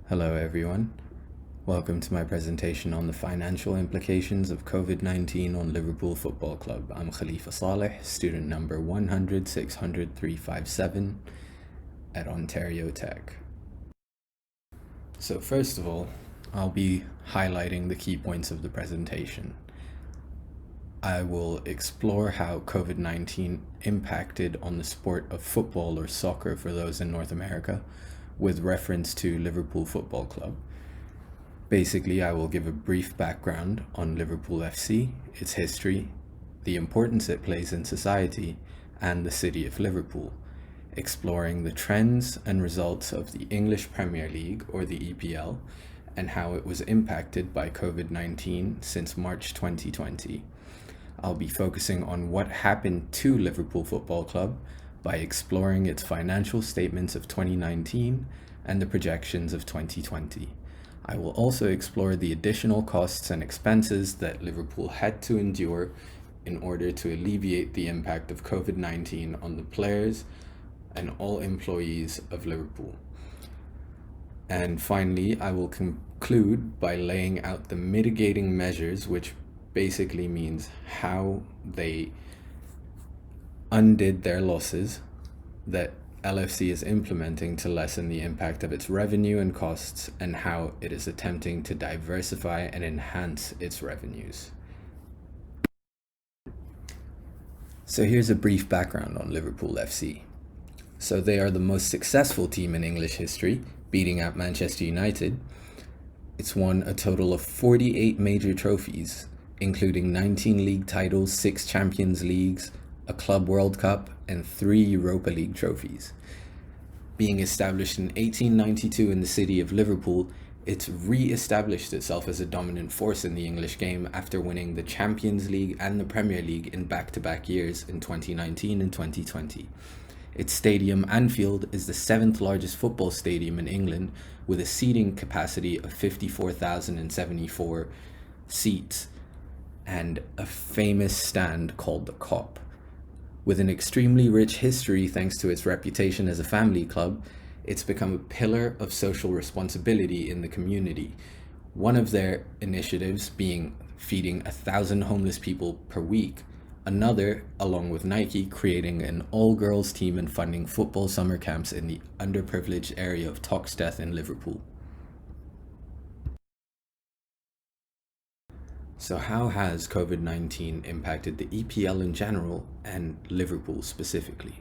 Hello everyone. Welcome to my presentation on the financial implications of COVID-19 on Liverpool Football Club. I'm Khalifa Saleh, student number 100-600-357 at Ontario Tech. So first of all, I'll be highlighting the key points of the presentation. I will explore how COVID-19 impacted on the sport of football or soccer for those in North America, with reference to Liverpool Football Club. Basically, I will give a brief background on Liverpool FC, its history, the importance it plays in society, and the city of Liverpool, exploring the trends and results of the English Premier League, or the EPL, and how it was impacted by COVID-19 since March 2020. I'll be focusing on what happened to Liverpool Football Club by exploring its financial statements of 2019 and the projections of 2020. I will also explore the additional costs and expenses that Liverpool had to endure in order to alleviate the impact of COVID-19 on the players and all employees of Liverpool. And finally, I will conclude by laying out the mitigating measures, which basically means how they undid their losses that LFC is implementing to lessen the impact of its revenue and costs, and how it is attempting to diversify and enhance its revenues. So here's a brief background on Liverpool FC. So they are the most successful team in English history, beating out Manchester United. It's won a total of 48 major trophies, including 19 league titles, 6 Champions Leagues, a Club World Cup, and 3 Europa League trophies. Being established in 1892 in the city of Liverpool, it's re-established itself as a dominant force in the English game after winning the Champions League and the Premier League in back-to-back years in 2019 and 2020. Its stadium, Anfield, is the 7th largest football stadium in England, with a seating capacity of 54,074 seats and a famous stand called the Kop. With an extremely rich history thanks to its reputation as a family club, it's become a pillar of social responsibility in the community. One of their initiatives being feeding 1,000 homeless people per week. Another, along with Nike, creating an all-girls team and funding football summer camps in the underprivileged area of Toxteth in Liverpool. So how has COVID-19 impacted the EPL in general and Liverpool specifically?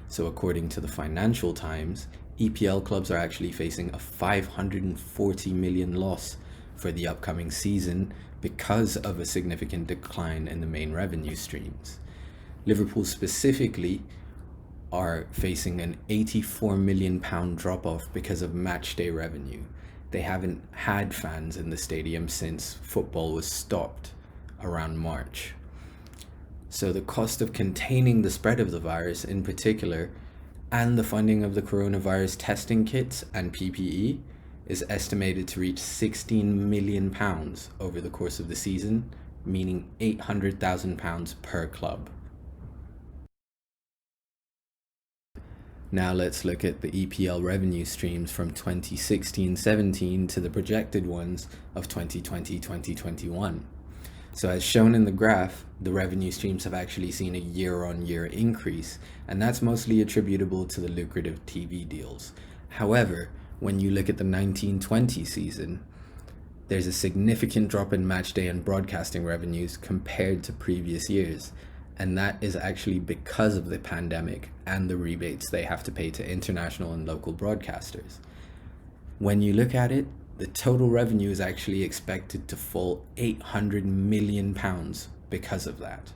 So according to the Financial Times, EPL clubs are actually facing a 540 million loss for the upcoming season because of a significant decline in the main revenue streams. Liverpool specifically are facing an £84 million drop-off because of matchday revenue. They haven't had fans in the stadium since football was stopped around March. So the cost of containing the spread of the virus in particular, and the funding of the coronavirus testing kits and PPE, is estimated to reach £16 million over the course of the season, meaning £800,000 per club. Now let's look at the EPL revenue streams from 2016-17 to the projected ones of 2020-2021. So as shown in the graph, the revenue streams have actually seen a year-on-year increase, and that's mostly attributable to the lucrative TV deals. However, when you look at the 1920 season, there's a significant drop in matchday and broadcasting revenues compared to previous years. And that is actually because of the pandemic and the rebates they have to pay to international and local broadcasters. When you look at it, the total revenue is actually expected to fall £800 million because of that.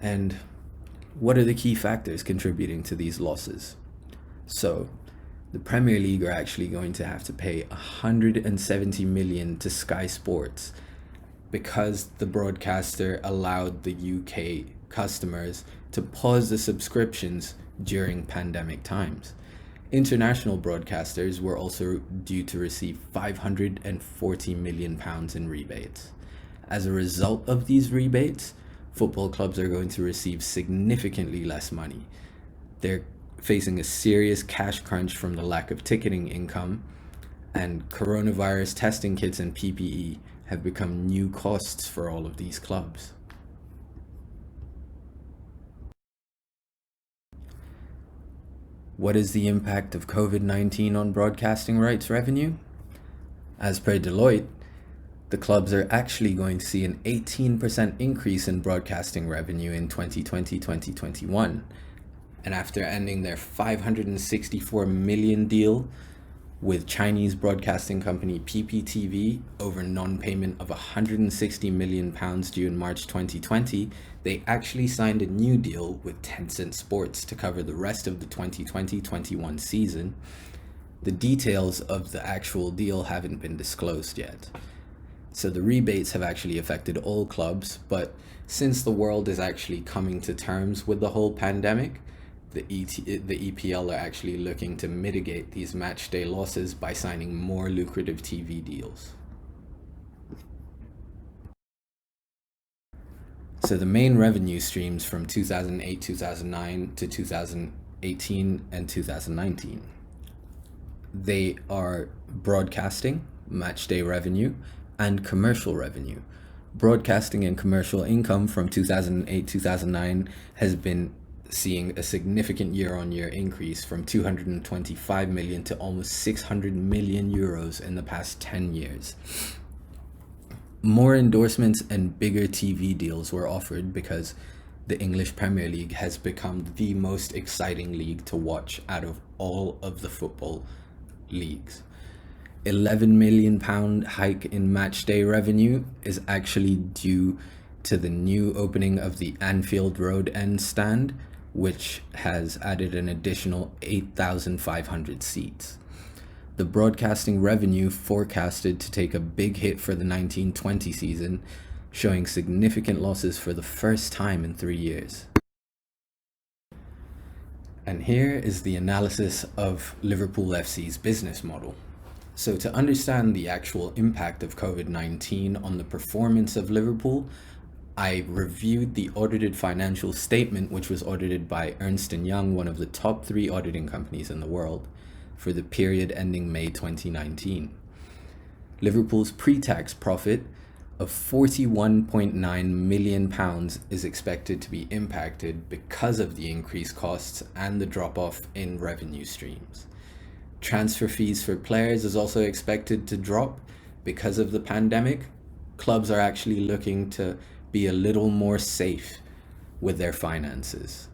And what are the key factors contributing to these losses? So, the Premier League are actually going to have to pay £170 million to Sky Sports because the broadcaster allowed the UK customers to pause the subscriptions during pandemic times. International broadcasters were also due to receive £540 million in rebates. As a result of these rebates, football clubs are going to receive significantly less money. They're facing a serious cash crunch from the lack of ticketing income, and coronavirus testing kits and PPE have become new costs for all of these clubs. What is the impact of COVID-19 on broadcasting rights revenue? As per Deloitte, the clubs are actually going to see an 18% increase in broadcasting revenue in 2020-2021. And after ending their $564 million deal with Chinese broadcasting company PPTV over non-payment of £160 million due in March 2020, they actually signed a new deal with Tencent Sports to cover the rest of the 2020-21 season. The details of the actual deal haven't been disclosed yet. So the rebates have actually affected all clubs, but since the world is actually coming to terms with the whole pandemic, the EPL are actually looking to mitigate these match day losses by signing more lucrative TV deals. So the main revenue streams from 2008-2009 to 2018 and 2019, they are broadcasting, match day revenue, and commercial revenue. Broadcasting and commercial income from 2008-2009 has been seeing a significant year-on-year increase from 225 million to almost 600 million euros in the past 10 years. More endorsements and bigger TV deals were offered because the English Premier League has become the most exciting league to watch out of all of the football leagues. £11 million hike in match day revenue is actually due to the new opening of the Anfield Road End stand, which has added an additional 8,500 seats. The broadcasting revenue forecasted to take a big hit for the 1920 season, showing significant losses for the first time in 3 years. And here is the analysis of Liverpool FC's business model. So to understand the actual impact of COVID-19 on the performance of Liverpool, I reviewed the audited financial statement, which was audited by Ernst & Young, one of the top 3 auditing companies in the world, for the period ending May 2019. Liverpool's pre-tax profit of £41.9 million is expected to be impacted because of the increased costs and the drop-off in revenue streams. Transfer fees for players is also expected to drop because of the pandemic. Clubs are actually looking to be a little more safe with their finances.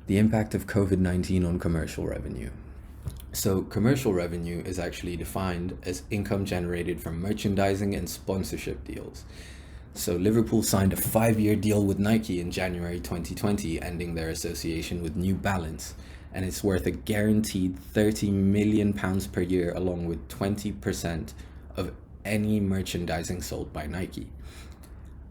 The impact of COVID-19 on commercial revenue. So commercial revenue is actually defined as income generated from merchandising and sponsorship deals. So Liverpool signed a 5-year deal with Nike in January 2020, ending their association with New Balance, and it's worth a guaranteed £30 million per year, along with 20% of any merchandising sold by Nike.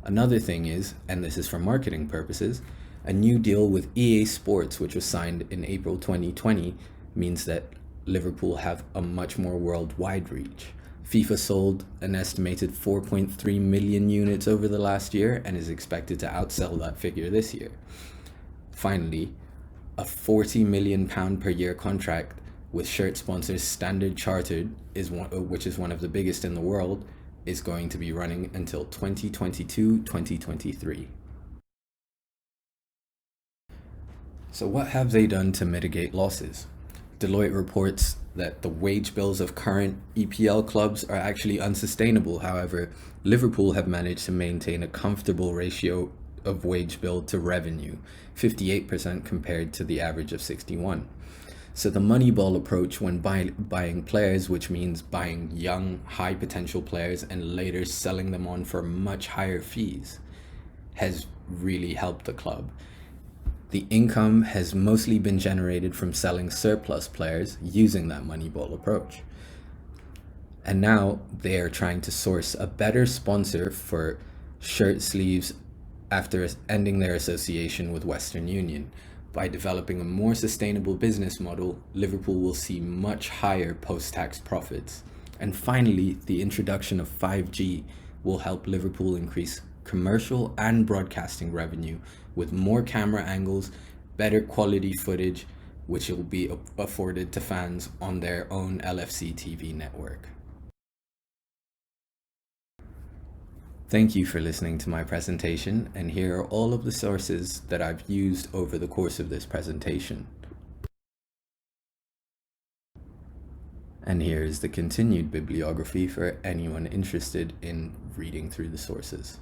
Another thing is, and this is for marketing purposes, a new deal with EA Sports, which was signed in April 2020, means that Liverpool have a much more worldwide reach. FIFA sold an estimated 4.3 million units over the last year and is expected to outsell that figure this year. Finally, a £40 million per year contract with shirt sponsors Standard Chartered, which is one of the biggest in the world, is going to be running until 2022-2023. So what have they done to mitigate losses? Deloitte reports that the wage bills of current EPL clubs are actually unsustainable. However, Liverpool have managed to maintain a comfortable ratio of wage bill to revenue, 58% compared to the average of 61%. So the Moneyball approach when buying players, which means buying young, high potential players and later selling them on for much higher fees, has really helped the club. The income has mostly been generated from selling surplus players using that Moneyball approach. And now they are trying to source a better sponsor for shirt sleeves after ending their association with Western Union. By developing a more sustainable business model, Liverpool will see much higher post-tax profits. And finally, the introduction of 5G will help Liverpool increase commercial and broadcasting revenue with more camera angles, better quality footage, which will be afforded to fans on their own LFC TV network. Thank you for listening to my presentation, and here are all of the sources that I've used over the course of this presentation. And here is the continued bibliography for anyone interested in reading through the sources.